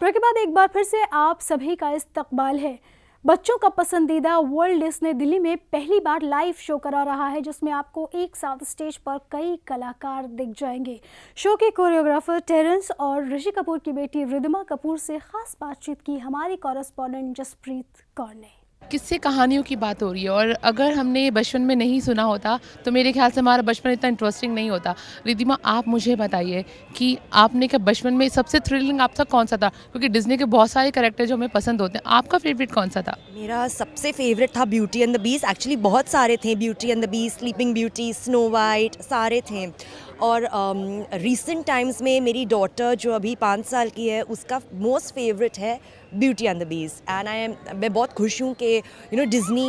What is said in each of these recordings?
Break के बाद एक बार फिर से आप सभी का इस्तकबाल है। बच्चों का पसंदीदा वर्ल्ड डिज्नी दिल्ली में पहली बार लाइव शो करा रहा है, जिसमें आपको एक साथ स्टेज पर कई कलाकार दिख जाएंगे। शो के कोरियोग्राफर टेरेंस और ऋषि कपूर की बेटी रिद्धिमा कपूर से खास बातचीत की हमारी कॉरेस्पॉन्डेंट जसप्रीत कौर ने। किस्से कहानियों की बात हो रही है और अगर हमने ये बचपन में नहीं सुना होता तो मेरे ख्याल से हमारा बचपन इतना इंटरेस्टिंग नहीं होता। रिद्धिमा, आप मुझे बताइए कि आपने क्या बचपन में सबसे थ्रिलिंग आपका कौन सा था? क्योंकि डिज्नी के बहुत सारे कैरेक्टर जो हमें पसंद होते हैं, आपका फेवरेट कौन सा था? मेरा सबसे फेवरेट था beauty and the beast. Actually बहुत सारे थे, beauty and the beast, sleeping beauty, snow white, सारे थे। और रिसेंट टाइम्स में मेरी डॉटर जो अभी 5 साल की है, उसका मोस्ट फेवरेट है Beauty and the Beast. And मैं बहुत खुश हूँ कि Disney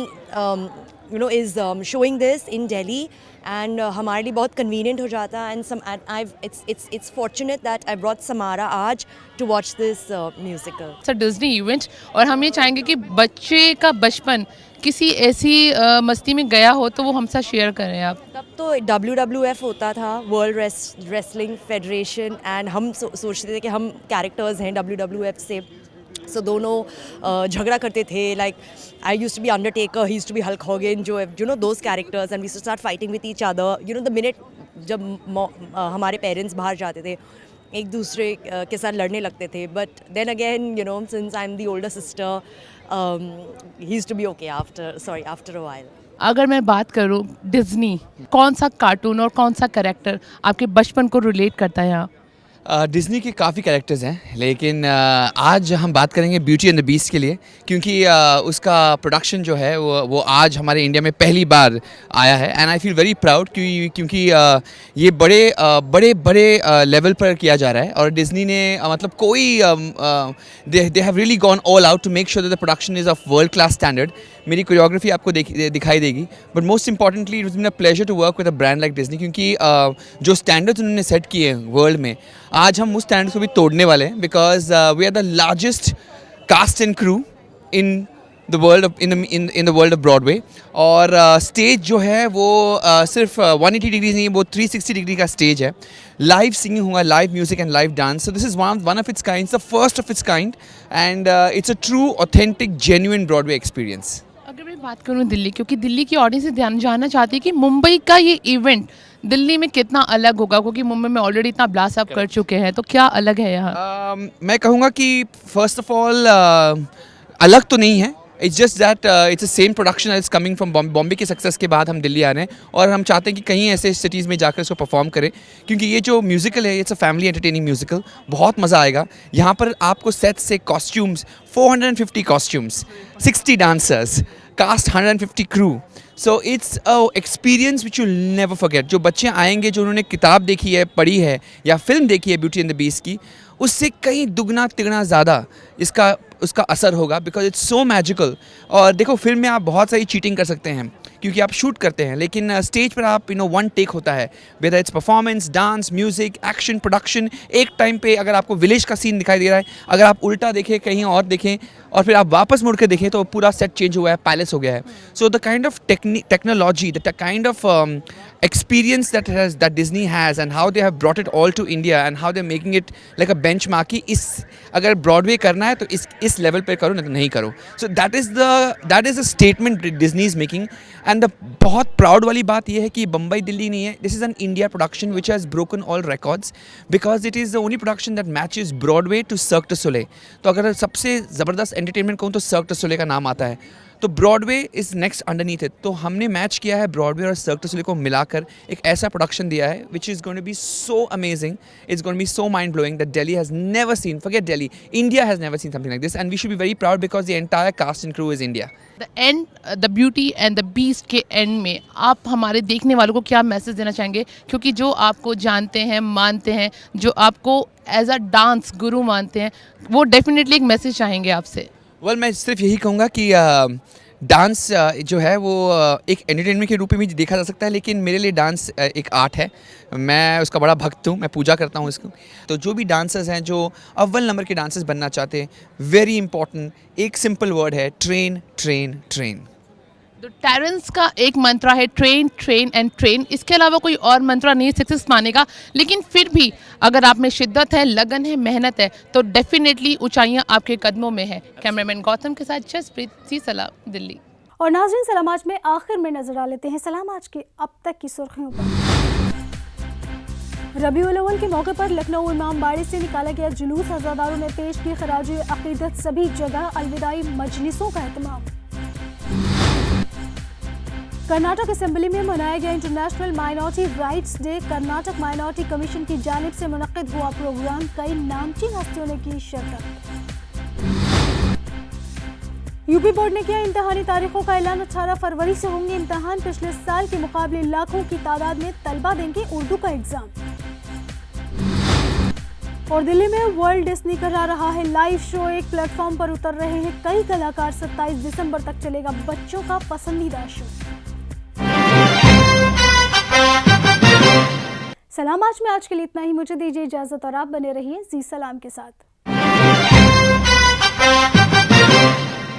is showing this in Delhi and हमारे लिए बहुत कन्वीनियंट हो जाता है। And it's fortunate that I brought Samara आज to watch this musical. Sir, Disney event, और हम ये चाहेंगे कि बच्चे का बचपन किसी ऐसी मस्ती में गया हो तो वो हमसे शेयर करें आप। तब तो WWF होता था, वर्ल्ड रेसलिंग फेडरेशन, एंड हम सोचते थे कि हम कैरेक्टर्स हैं WWF से। सो दोनों झगड़ा करते थे। Like I used to be Undertaker, he used to be Hulk Hogan, जो those characters, and we to start fighting with each other. The minute जब हमारे पेरेंट्स बाहर जाते थे, एक दूसरे के साथ लड़ने लगते थे। But then again since I am the older sister, he used to be okay after a while. अगर मैं बात करूँ डिज्नी, कौन सा कार्टून और कौन सा कैरेक्टर आपके बचपन को रिलेट करता है यहाँ? डिज़नी के काफ़ी कैरेक्टर्स हैं, लेकिन आज हम बात करेंगे ब्यूटी एंड द बीस्ट के लिए, क्योंकि उसका प्रोडक्शन जो है वो आज हमारे इंडिया में पहली बार आया है। And I feel very proud क्योंकि ये बड़े लेवल पर किया जा रहा है। और डिज़नी ने मतलब कोई they have really gone all out to make sure that the production is of world class standard. मेरी कोरियोग्राफी आपको दिखाई देगी, but most importantly it was been a pleasure to work with a brand like Disney, क्योंकि जो standards उन्होंने set किए हैं world में, आज हम उस स्टैंडर्ड्स को भी तोड़ने वाले हैं। Because we are the largest cast and crew in the world in the world of Broadway. और स्टेज जो है वो सिर्फ 180 डिग्री नहीं, वो 360 डिग्री का स्टेज है। लाइव सिंगिंग हुआ, live music and live dance. So this is one of its kind, the first of its kind, and it's a true authentic genuine Broadway experience. अगर मैं बात करूँ दिल्ली, क्योंकि दिल्ली की ऑडियंस जानना चाहती है कि मुंबई का ये इवेंट दिल्ली में कितना अलग होगा, क्योंकि मुंबई में ऑलरेडी इतना ब्लास्ट अप कर चुके हैं, तो क्या अलग है यहाँ? मैं कहूँगा कि फर्स्ट ऑफ ऑल अलग तो नहीं है। It's just that it's the same production is coming from Bombay के सक्सेस के बाद हम दिल्ली आ रहे हैं, और हम चाहते हैं कि कहीं ऐसे सिटीज़ में जाकर इसको परफॉर्म करें, क्योंकि ये जो म्यूजिकल है it's a family entertaining musical. बहुत मज़ा आएगा यहाँ पर। आपको सेट से costumes, 450 costumes, 60 dancers, cast 150 crew. So it's a experience which you never forget. जो बच्चे आएंगे, जो उन्होंने किताब देखी है, पढ़ी है, या फिल्म देखी है ब्यूटी एंड द बीस्ट की, उससे कहीं दुगना तिगना ज़्यादा उसका असर होगा, बिकॉज इट्स सो मैजिकल। और देखो, फिल्म में आप बहुत सारी चीटिंग कर सकते हैं क्योंकि आप शूट करते हैं, लेकिन स्टेज पर आप वन टेक होता है, whether it's performance, dance, music, action, production. एक टाइम पे अगर आपको विलेज का सीन दिखाई दे रहा है, अगर आप उल्टा देखें, कहीं और देखें, और फिर आप वापस मुड़ के देखें, तो पूरा सेट चेंज हुआ है, पैलेस हो गया है। So the kind of technology, the kind of experience that Disney has, and how they have brought it all to India, and how they're making it like a benchmark कि अगर Broadway करना है तो इस level पे करो, नहीं करो। So that is the statement Disney is making। And the बहुत प्राउड वाली बात यह है कि बम्बई दिल्ली नहीं है, this is an India production which has broken all records, because it is the only production that matches Broadway to Cirque du Soleil. तो अगर सबसे ज़बरदस्त एंटरटेनमेंट कहूँ तो सर्क डू सोलेil का नाम आता है, तो Broadway is next underneath it. तो हमने मैच किया है ब्रॉडवे और सर्क डू सोलेil को मिलाकर एक ऐसा प्रोडक्शन दिया है which is going to be so amazing, it's going to be so mind blowing that Delhi has never seen, forget Delhi, India has never seen something like this, and we should be very proud because the entire cast and crew is India. The beauty and the beast के and में आप हमारे देखने वालों को क्या message देना चाहेंगे? क्योंकि जो आपको जानते हैं, मानते हैं, जो आपको एज अ डांस गुरु मानते हैं, वो डेफिनेटली एक मैसेज चाहेंगे आपसे। वेल, मैं सिर्फ यही कहूँगा कि डांस जो है वो एक एंटरटेनमेंट के रूप में भी देखा जा सकता है, लेकिन मेरे लिए डांस एक आर्ट है। मैं उसका बड़ा भक्त हूँ, मैं पूजा करता हूँ इसको। तो जो भी डांसर्स हैं, जो अव्वल नंबर के डांसर्स बनना चाहते हैं, वेरी इंपॉर्टेंट एक सिंपल वर्ड है, ट्रेन ट्रेन ट्रेन। तो टेरेंस का एक मंत्रा है ट्रेन ट्रेन एंड ट्रेन, इसके अलावा कोई और मंत्रा नहीं सक्सेस पाने का। लेकिन फिर भी अगर आप में शिद्दत है, लगन है, मेहनत है तो डेफिनेटली ऊंचाइयां आपके कदमों में है। कैमरामैन गौतम के साथ जसप्रीत, जी सलाम, दिल्ली। और नाज़रीन, सलाम आज में आखिर में नजर डाल लेते हैं सलाम आज के अब तक की सुर्खियों पर। रबीउल अव्वल के मौके पर लखनऊ इमाम बाड़ी से निकाला गया जुलूस, अज़ादारों ने पेश की खराज अकीदत, सभी जगह अलविदाई मजलिसों का एहतमाम। कर्नाटक असेंबली में मनाया गया international minority rights day, Karnataka minority commission की जानिब से मुनक्किद हुआ प्रोग्राम, कई नामचीन हस्तियों ने की शिरकत। यूपी बोर्ड ने किया इम्तिहानी तारीखों का ऐलान, 18 फरवरी से होंगे इम्तिहान, पिछले साल के मुकाबले लाखों की तादाद में तलबा देंगे उर्दू का एग्जाम। और दिल्ली में वर्ल्ड डिज्नी करा रहा है लाइव शो, एक प्लेटफॉर्म पर उतर रहे हैं कई कलाकार, 27 दिसंबर तक चलेगा बच्चों का पसंदीदा शो। सलाम आज में आज के लिए इतना ही, मुझे दीजिए इजाजत और आप बने रहिए जी सलाम के साथ।